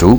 2,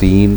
3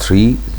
3,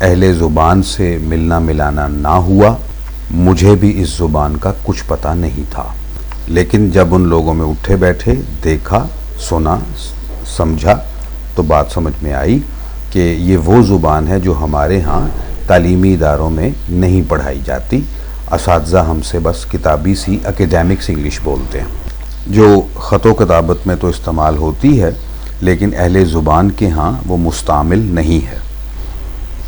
اہل زبان سے ملنا ملانا نہ ہوا، مجھے بھی اس زبان کا کچھ پتہ نہیں تھا، لیکن جب ان لوگوں میں اٹھے بیٹھے، دیکھا، سنا، سمجھا تو بات سمجھ میں آئی کہ یہ وہ زبان ہے جو ہمارے ہاں تعلیمی اداروں میں نہیں پڑھائی جاتی۔ اساتذہ ہم سے بس کتابی سی اکیڈیمکس انگلش بولتے ہیں، جو خط و کتابت میں تو استعمال ہوتی ہے لیکن اہل زبان کے ہاں وہ مستعمل نہیں ہے۔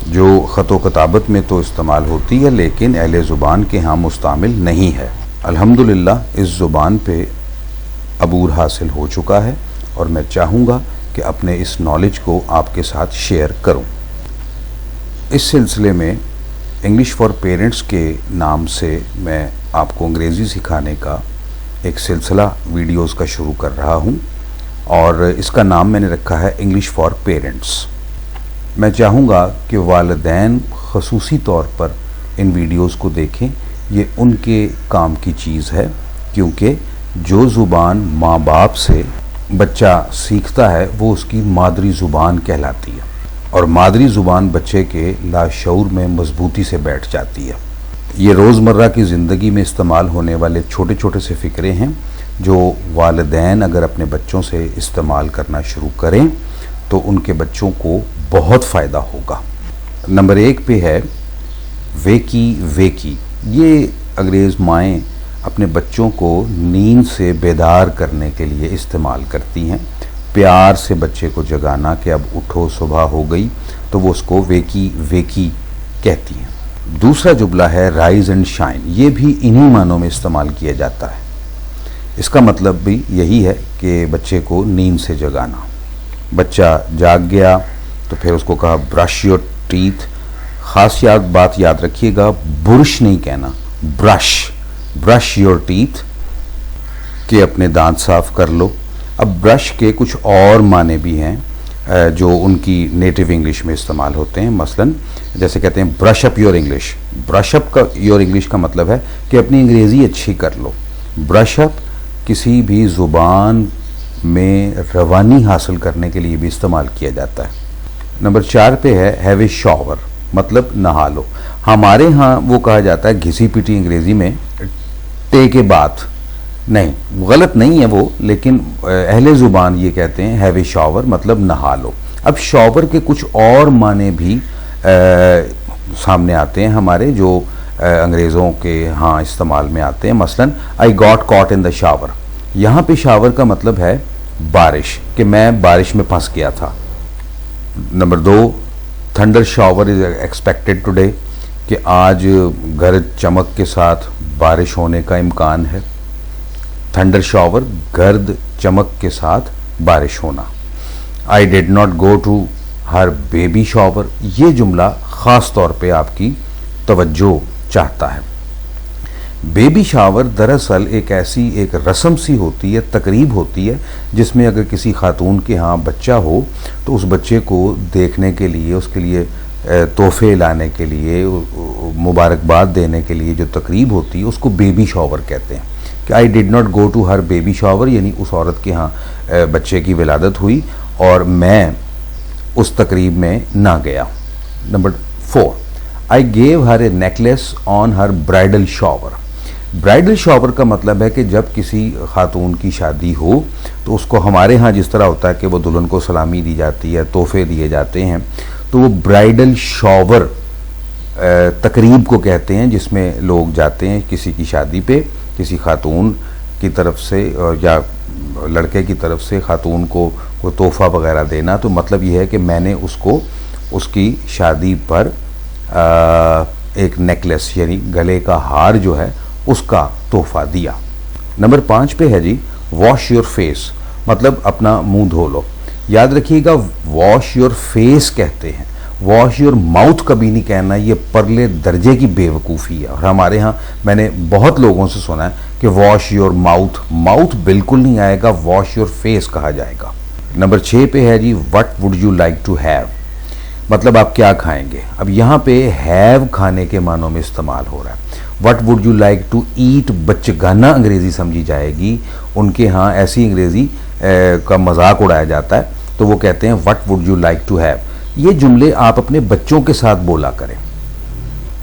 جو خط و کتابت میں تو استعمال ہوتی ہے لیکن اہل زبان کے ہاں مستعمل نہیں ہے۔ الحمدللہ اس زبان پہ عبور حاصل ہو چکا ہے اور میں چاہوں گا کہ اپنے اس نالج کو آپ کے ساتھ شیئر کروں۔ اس سلسلے میں انگلش فار پیرنٹس کے نام سے میں آپ کو انگریزی سکھانے کا ایک سلسلہ ویڈیوز کا شروع کر رہا ہوں اور اس کا نام میں نے رکھا ہے انگلش فار پیرنٹس۔ میں چاہوں گا کہ والدین خصوصی طور پر ان ویڈیوز کو دیکھیں، یہ ان کے کام کی چیز ہے، کیونکہ جو زبان ماں باپ سے بچہ سیکھتا ہے وہ اس کی مادری زبان کہلاتی ہے، اور مادری زبان بچے کے لاشعور میں مضبوطی سے بیٹھ جاتی ہے۔ یہ روزمرہ کی زندگی میں استعمال ہونے والے چھوٹے چھوٹے سے فقرے ہیں جو والدین اگر اپنے بچوں سے استعمال کرنا شروع کریں تو ان کے بچوں کو بہت فائدہ ہوگا۔ نمبر 1 پہ ہے ویکی ویکی۔ یہ انگریز مائیں اپنے بچوں کو نیند سے بیدار کرنے کے لیے استعمال کرتی ہیں، پیار سے بچے کو جگانا کہ اب اٹھو صبح ہو گئی، تو وہ اس کو ویکی ویکی کہتی ہیں۔ دوسرا جملہ ہے رائز اینڈ شائن، یہ بھی انہی معنوں میں استعمال کیا جاتا ہے۔ اس کا مطلب بھی یہی ہے کہ بچے کو نیند سے جگانا۔ بچہ جاگ گیا تو پھر اس کو کہا برش یور ٹیتھ۔ خاص بات یاد رکھیے گا، برش نہیں کہنا، برش یور ٹیتھ، کہ اپنے دانت صاف کر لو۔ اب برش کے کچھ اور معنی بھی ہیں جو ان کی نیٹو انگلش میں استعمال ہوتے ہیں، مثلا جیسے کہتے ہیں brush up your English. Brush up کا یور انگلش کا مطلب ہے کہ اپنی انگریزی اچھی کر لو۔ برش اپ کسی بھی زبان میں روانی حاصل کرنے کے لیے بھی استعمال کیا جاتا ہے۔ نمبر 4 پہ ہے ہیو اے شاور، مطلب نہا لو۔ ہمارے ہاں وہ کہا جاتا ہے گھسی پیٹی انگریزی میں ٹیک اے باتھ، نہیں غلط نہیں ہے وہ، لیکن اہل زبان یہ کہتے ہیں ہیو اے شاور مطلب نہا لو۔ اب شاور کے کچھ اور معنی بھی سامنے آتے ہیں ہمارے جو انگریزوں کے ہاں استعمال میں آتے ہیں، مثلا I got caught in the shower. یہاں پہ شاور کا مطلب ہے بارش، کہ میں بارش میں پھنس گیا تھا۔ Number 2 thunder shower is expected today, کہ آج گرج چمک کے ساتھ بارش ہونے کا امکان ہے۔ تھنڈر شاور گرد چمک کے ساتھ بارش ہونا۔ I did not go to her baby shower, یہ جملہ خاص طور پہ آپ کی توجہ چاہتا ہے۔ بیبی شاور دراصل ایک رسم سی ہوتی ہے، تقریب ہوتی ہے، جس میں اگر کسی خاتون کے ہاں بچہ ہو تو اس بچے کو دیکھنے کے لیے، اس کے لیے تحفے لانے کے لیے، مبارکباد دینے کے لیے جو تقریب ہوتی ہے اس کو بیبی شاور کہتے ہیں۔ کہ I did not go to her baby shower, یعنی اس عورت کے ہاں بچے کی ولادت ہوئی اور میں اس تقریب میں نہ گیا۔ نمبر 4 آئی گیو ہر اے نیکلیس آن ہر برائڈل شاور۔ برائڈل شاور کا مطلب ہے کہ جب کسی خاتون کی شادی ہو تو اس کو ہمارے ہاں جس طرح ہوتا ہے کہ وہ دلہن کو سلامی دی جاتی ہے، تحفے دیے جاتے ہیں، تو وہ برائڈل شاور تقریب کو کہتے ہیں، جس میں لوگ جاتے ہیں کسی کی شادی پہ، کسی خاتون کی طرف سے یا لڑکے کی طرف سے خاتون کو کوئی تحفہ وغیرہ دینا۔ تو مطلب یہ ہے کہ میں نے اس کو اس کی شادی پر ایک نیکلیس یعنی گلے کا ہار جو ہے اس کا تحفہ دیا۔ نمبر 5 پہ ہے جی واش یور فیس، مطلب اپنا منہ دھو لو۔ یاد رکھیے گا واش یور فیس کہتے ہیں، واش یور ماؤتھ کبھی نہیں کہنا، یہ پرلے درجے کی بے وقوفی ہے۔ اور ہمارے ہاں میں نے بہت لوگوں سے سنا ہے کہ واش یور ماؤتھ بالکل نہیں آئے گا، واش یور فیس کہا جائے گا۔ نمبر 6 پہ ہے جی what would you like to have, مطلب آپ کیا کھائیں گے۔ اب یہاں پہ ہیو کھانے کے معنوں میں استعمال ہو رہا ہے۔ What would you like to eat بچگانہ انگریزی سمجھی جائے گی، ان کے ہاں ایسی انگریزی کا مذاق اڑایا جاتا ہے، تو وہ کہتے ہیں what would you like to have. یہ جملے آپ اپنے بچوں کے ساتھ بولا کریں.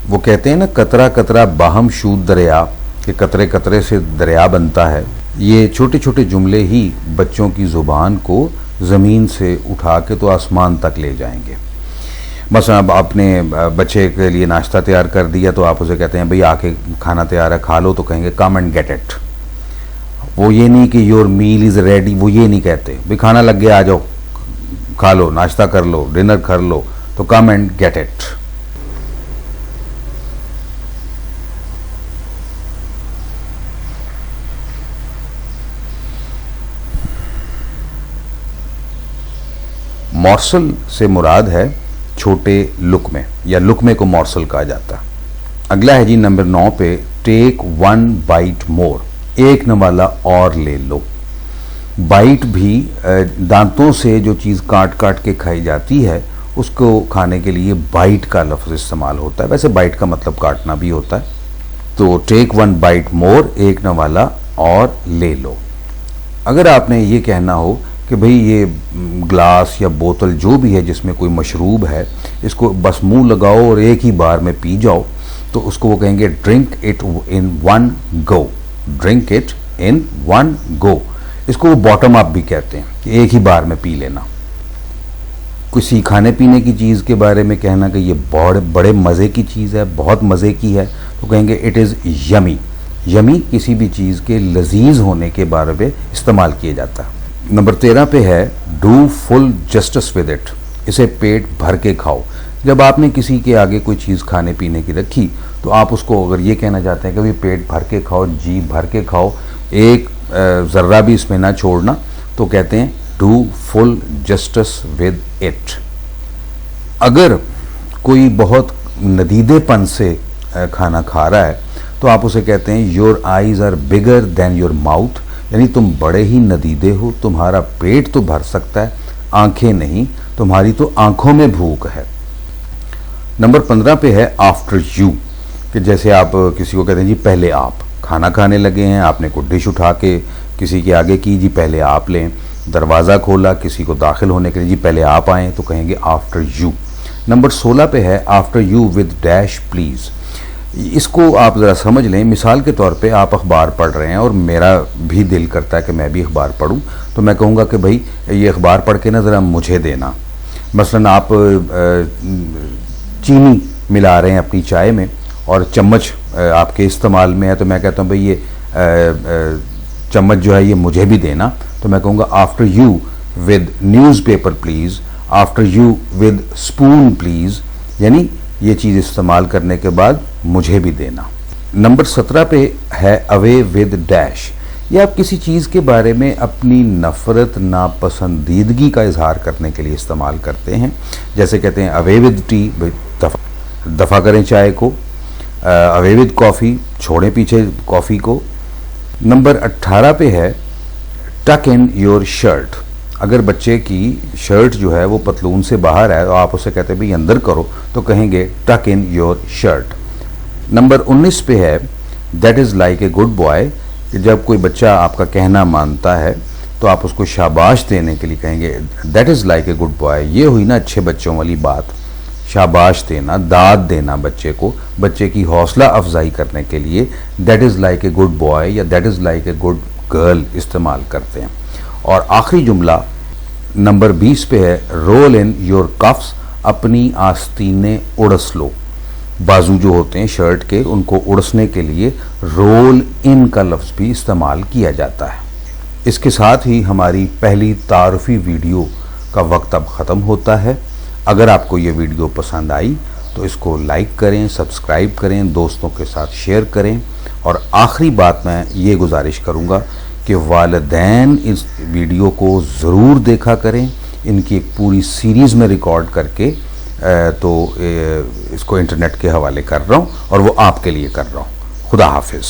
وہ کہتے ہیں نا قطرہ قطرہ باہم شود دریا، کہ قطرے قطرے سے دریا بنتا ہے. یہ چھوٹے چھوٹے جملے ہی بچوں کی زبان کو زمین سے اٹھا کے تو آسمان تک لے جائیں گے. مثلا اب آپ نے بچے کے لیے ناشتہ تیار کر دیا تو آپ اسے کہتے ہیں بھئی آ کے کھانا تیار ہے کھا لو، تو کہیں گے کم اینڈ گیٹ اٹ. وہ یہ نہیں کہ یور میل از ریڈی، وہ یہ نہیں کہتے بھئی کھانا لگ گیا آ جاؤ کھا لو، ناشتہ کر لو، ڈنر کر لو، تو come and get it. Morsel سے مراد ہے چھوٹے لقمے، یا لقمے کو مورسل کہا جاتا ہے. اگلا ہے جی نمبر 9 پہ، ٹیک ون بائٹ مور، ایک نوالا اور لے لو. بائٹ بھی دانتوں سے جو چیز کاٹ کاٹ کے کھائی جاتی ہے اس کو کھانے کے لیے بائٹ کا لفظ استعمال ہوتا ہے. ویسے بائٹ کا مطلب کاٹنا بھی ہوتا ہے. تو ٹیک ون بائٹ مور، ایک نوالا اور لے لو. اگر آپ نے یہ کہنا ہو کہ بھئی یہ گلاس یا بوتل جو بھی ہے جس میں کوئی مشروب ہے اس کو بس منہ لگاؤ اور ایک ہی بار میں پی جاؤ، تو اس کو وہ کہیں گے drink it in one go. Drink it in one go. اس کو وہ باٹم اپ بھی کہتے ہیں کہ ایک ہی بار میں پی لینا. کسی کھانے پینے کی چیز کے بارے میں کہنا کہ یہ بڑے مزے کی چیز ہے، بہت مزے کی ہے، تو کہیں گے اٹ از یمی. یمی کسی بھی چیز کے لذیذ ہونے کے بارے میں استعمال کیا جاتا ہے. نمبر 13 پہ ہے do full justice with it, اسے پیٹ بھر کے کھاؤ. جب آپ نے کسی کے آگے کوئی چیز کھانے پینے کی رکھی تو آپ اس کو اگر یہ کہنا چاہتے ہیں کہ پیٹ بھر کے کھاؤ، جی بھر کے کھاؤ، ایک ذرہ بھی اس میں نہ چھوڑنا، تو کہتے ہیں do full justice with it. اگر کوئی بہت ندیدے پن سے کھانا کھا رہا ہے تو آپ اسے کہتے ہیں your eyes are bigger than your mouth, یعنی تم بڑے ہی ندیدے ہو، تمہارا پیٹ تو بھر سکتا ہے، آنکھیں نہیں، تمہاری تو آنکھوں میں بھوک ہے. نمبر 15 پہ ہے آفٹر یو، کہ جیسے آپ کسی کو کہتے ہیں جی پہلے آپ کھانا کھانے لگے ہیں، آپ نے کوئی ڈش اٹھا کے کسی کے آگے کی، جی پہلے آپ لیں. دروازہ کھولا کسی کو داخل ہونے کے لیے، جی پہلے آپ آئیں، تو کہیں گے آفٹر یو. نمبر 16 پہ ہے after you with dish please. اس کو آپ ذرا سمجھ لیں. مثال کے طور پہ آپ اخبار پڑھ رہے ہیں اور میرا بھی دل کرتا ہے کہ میں بھی اخبار پڑھوں، تو میں کہوں گا کہ بھائی یہ اخبار پڑھ کے نا ذرا مجھے دینا. مثلا آپ چینی ملا رہے ہیں اپنی چائے میں اور چمچ آپ کے استعمال میں ہے، تو میں کہتا ہوں بھائی یہ چمچ جو ہے یہ مجھے بھی دینا، تو میں کہوں گا after you with newspaper please, after you with spoon please, یعنی یہ چیز استعمال کرنے کے بعد مجھے بھی دینا. نمبر 17 پہ ہے اوے ود ڈیش. یہ آپ کسی چیز کے بارے میں اپنی نفرت ناپسندیدگی کا اظہار کرنے کے لیے استعمال کرتے ہیں. جیسے کہتے ہیں اوے ود ٹی، دفع کریں چائے کو. اوے ود کافی، چھوڑیں پیچھے کافی کو. نمبر 18 پہ ہے ٹک ان یور شرٹ. اگر بچے کی شرٹ جو ہے وہ پتلون سے باہر ہے تو آپ اسے کہتے ہیں بھئی اندر کرو، تو کہیں گے ٹک ان یور شرٹ. نمبر 19 پہ ہے that is like a good boy, کہ جب کوئی بچہ آپ کا کہنا مانتا ہے تو آپ اس کو شاباش دینے کے لیے کہیں گے that is like a good boy. یہ ہوئی نا اچھے بچوں والی بات، شاباش دینا، داد دینا بچے کو، بچے کی حوصلہ افزائی کرنے کے لیے that is like a good boy یا that is like a good girl استعمال کرتے ہیں. اور آخری جملہ نمبر 20 پہ ہے رول ان یور کفس، اپنی آستینیں اڑس لو. بازو جو ہوتے ہیں شرٹ کے ان کو اڑسنے کے لیے رول ان کا لفظ بھی استعمال کیا جاتا ہے. اس کے ساتھ ہی ہماری پہلی تعارفی ویڈیو کا وقت اب ختم ہوتا ہے. اگر آپ کو یہ ویڈیو پسند آئی تو اس کو لائک کریں، سبسکرائب کریں، دوستوں کے ساتھ شیئر کریں. اور آخری بات میں یہ گزارش کروں گا کہ والدین اس ویڈیو کو ضرور دیکھا کریں. ان کی ایک پوری سیریز میں ریکارڈ کر کے تو اس کو انٹرنیٹ کے حوالے کر رہا ہوں اور وہ آپ کے لیے کر رہا ہوں. خدا حافظ.